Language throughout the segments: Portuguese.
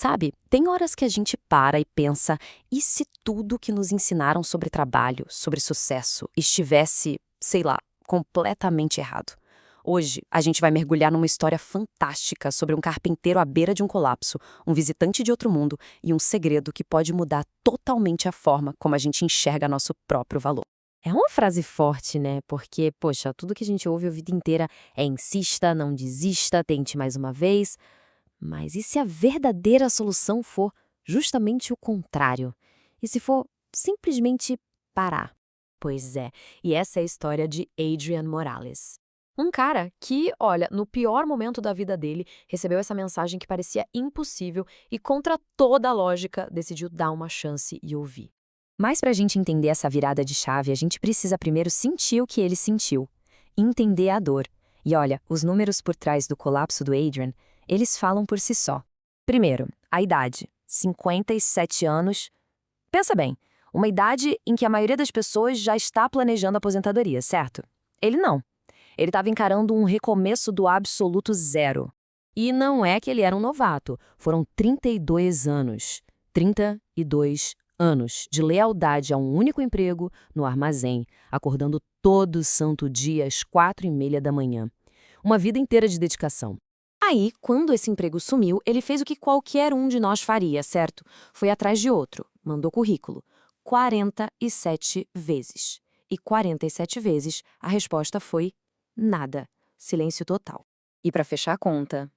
Sabe, tem horas que a gente para e pensa, e se tudo que nos ensinaram sobre trabalho, sobre sucesso, estivesse, sei lá, completamente errado? Hoje, a gente vai mergulhar numa história fantástica sobre um carpinteiro à beira de um colapso, um visitante de outro mundo e um segredo que pode mudar totalmente a forma como a gente enxerga nosso próprio valor. É uma frase forte, né? Porque, poxa, tudo que a gente ouve a vida inteira é insista, não desista, tente mais uma vez. Mas e se a verdadeira solução for justamente o contrário? E se for simplesmente parar? Pois é, e essa é a história de Adrian Morales. Um cara que, olha, no pior momento da vida dele, recebeu essa mensagem que parecia impossível e, contra toda a lógica, decidiu dar uma chance e ouvir. Mas para a gente entender essa virada de chave, a gente precisa primeiro sentir o que ele sentiu, entender a dor. E olha, os números por trás do colapso do Adrian, eles falam por si só. Primeiro, a idade, 57 anos. Pensa bem, uma idade em que a maioria das pessoas já está planejando a aposentadoria, certo? Ele não. Ele estava encarando um recomeço do absoluto zero. E não é que ele era um novato, foram 32 anos. 32 anos de lealdade a um único emprego no armazém, acordando todo santo dia às 4h30 da manhã. Uma vida inteira de dedicação. Aí, quando esse emprego sumiu, ele fez o que qualquer um de nós faria, certo? Foi atrás de outro, mandou currículo. 47 vezes. E 47 vezes a resposta foi nada. Silêncio total. E para fechar a conta,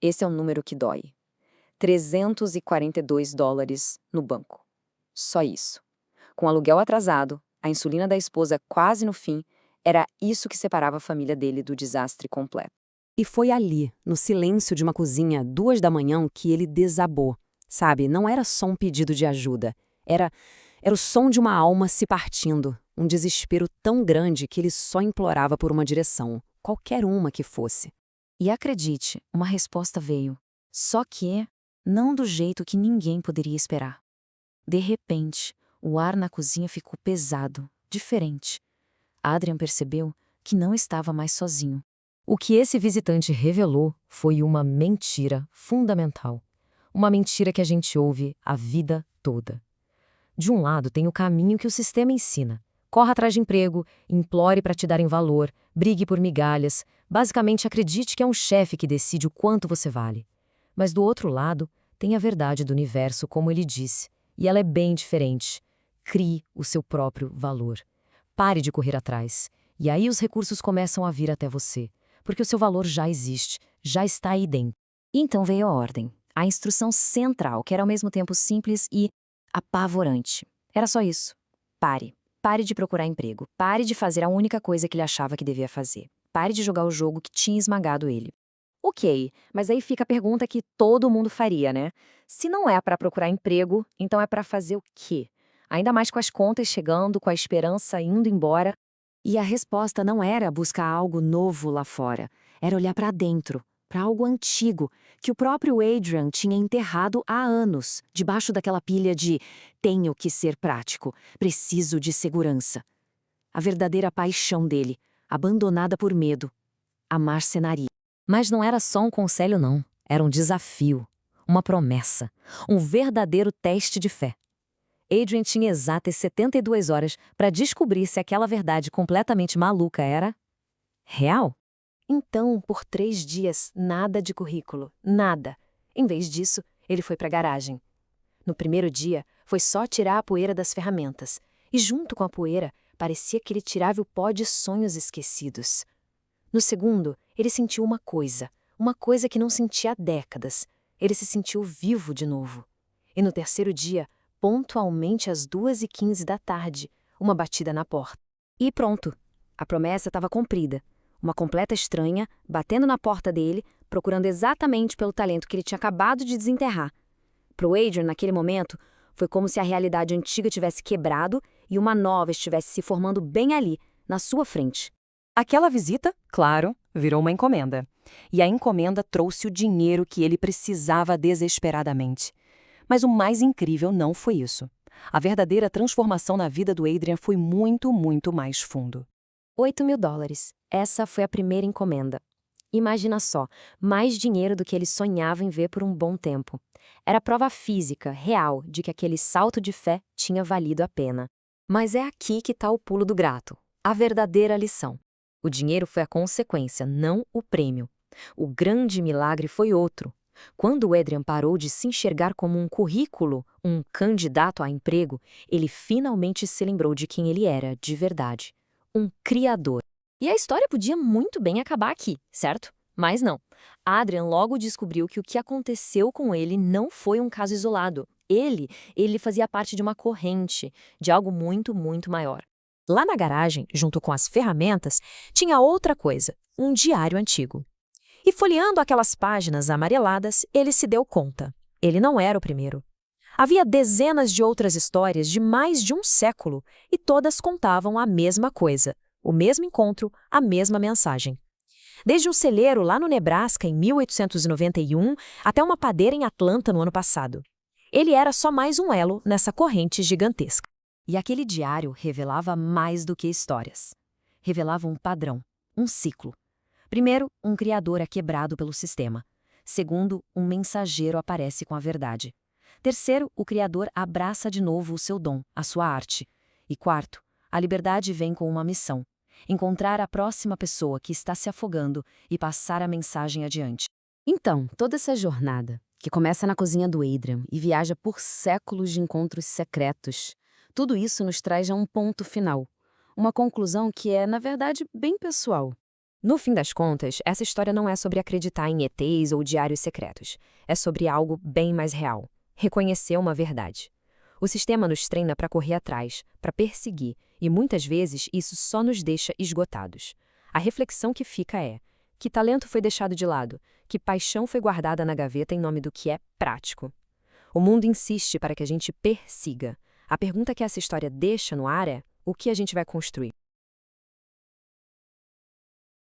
esse é um número que dói. $342 no banco. Só isso. Com o aluguel atrasado, a insulina da esposa quase no fim, era isso que separava a família dele do desastre completo. E foi ali, no silêncio de uma cozinha, 2 da manhã, que ele desabou. Sabe, não era só um pedido de ajuda. Era o som de uma alma se partindo, um desespero tão grande que ele só implorava por uma direção, qualquer uma que fosse. E acredite, uma resposta veio. Só que não do jeito que ninguém poderia esperar. De repente, o ar na cozinha ficou pesado, diferente. Adrian percebeu que não estava mais sozinho. O que esse visitante revelou foi uma mentira fundamental. Uma mentira que a gente ouve a vida toda. De um lado tem o caminho que o sistema ensina. Corra atrás de emprego, implore para te darem valor, brigue por migalhas, basicamente acredite que é um chefe que decide o quanto você vale. Mas do outro lado tem a verdade do universo, como ele disse, e ela é bem diferente. Crie o seu próprio valor. Pare de correr atrás. E aí os recursos começam a vir até você, porque o seu valor já existe, já está aí dentro. E então veio a ordem, a instrução central, que era ao mesmo tempo simples e apavorante. Era só isso. Pare. Pare de procurar emprego. Pare de fazer a única coisa que ele achava que devia fazer. Pare de jogar o jogo que tinha esmagado ele. Ok, mas aí fica a pergunta que todo mundo faria, né? Se não é para procurar emprego, então é para fazer o quê? Ainda mais com as contas chegando, com a esperança indo embora. E a resposta não era buscar algo novo lá fora. Era olhar para dentro, para algo antigo, que o próprio Adrian tinha enterrado há anos, debaixo daquela pilha de tenho que ser prático, preciso de segurança. A verdadeira paixão dele, abandonada por medo, a marcenaria. Mas não era só um conselho, não. Era um desafio, uma promessa, um verdadeiro teste de fé. Adrian tinha exatas 72 horas para descobrir se aquela verdade completamente maluca era real. Então, por 3 dias, nada de currículo, nada. Em vez disso, ele foi para a garagem. No primeiro dia, foi só tirar a poeira das ferramentas. E junto com a poeira, parecia que ele tirava o pó de sonhos esquecidos. No segundo, ele sentiu uma coisa que não sentia há décadas. Ele se sentiu vivo de novo. E no terceiro dia, pontualmente às 2h15 da tarde, uma batida na porta. E pronto, a promessa estava cumprida. Uma completa estranha, batendo na porta dele, procurando exatamente pelo talento que ele tinha acabado de desenterrar. Para o Adrian, naquele momento, foi como se a realidade antiga tivesse quebrado e uma nova estivesse se formando bem ali, na sua frente. Aquela visita, claro, virou uma encomenda. E a encomenda trouxe o dinheiro que ele precisava desesperadamente. Mas o mais incrível não foi isso. A verdadeira transformação na vida do Adrian foi muito, muito mais fundo. $8.000. Essa foi a primeira encomenda. Imagina só, mais dinheiro do que ele sonhava em ver por um bom tempo. Era prova física, real, de que aquele salto de fé tinha valido a pena. Mas é aqui que está o pulo do gato, a verdadeira lição. O dinheiro foi a consequência, não o prêmio. O grande milagre foi outro. Quando o Adrian parou de se enxergar como um currículo, um candidato a emprego, ele finalmente se lembrou de quem ele era, de verdade. Um criador. E a história podia muito bem acabar aqui, certo? Mas não. Adrian logo descobriu que o que aconteceu com ele não foi um caso isolado. Ele fazia parte de uma corrente, de algo muito, muito maior. Lá na garagem, junto com as ferramentas, tinha outra coisa, um diário antigo. E folheando aquelas páginas amareladas, ele se deu conta. Ele não era o primeiro. Havia dezenas de outras histórias de mais de um século e todas contavam a mesma coisa, o mesmo encontro, a mesma mensagem. Desde um celeiro lá no Nebraska em 1891 até uma padeira em Atlanta no ano passado. Ele era só mais um elo nessa corrente gigantesca. E aquele diário revelava mais do que histórias. Revelava um padrão, um ciclo. Primeiro, um criador é quebrado pelo sistema. Segundo, um mensageiro aparece com a verdade. Terceiro, o criador abraça de novo o seu dom, a sua arte. E quarto, a liberdade vem com uma missão: encontrar a próxima pessoa que está se afogando e passar a mensagem adiante. Então, toda essa jornada, que começa na cozinha do Adrian e viaja por séculos de encontros secretos, tudo isso nos traz a um ponto final. Uma conclusão que é, na verdade, bem pessoal. No fim das contas, essa história não é sobre acreditar em ETs ou diários secretos. É sobre algo bem mais real. Reconhecer uma verdade. O sistema nos treina para correr atrás, para perseguir, e muitas vezes isso só nos deixa esgotados. A reflexão que fica é: que talento foi deixado de lado? Que paixão foi guardada na gaveta em nome do que é prático? O mundo insiste para que a gente persiga. A pergunta que essa história deixa no ar é: o que a gente vai construir?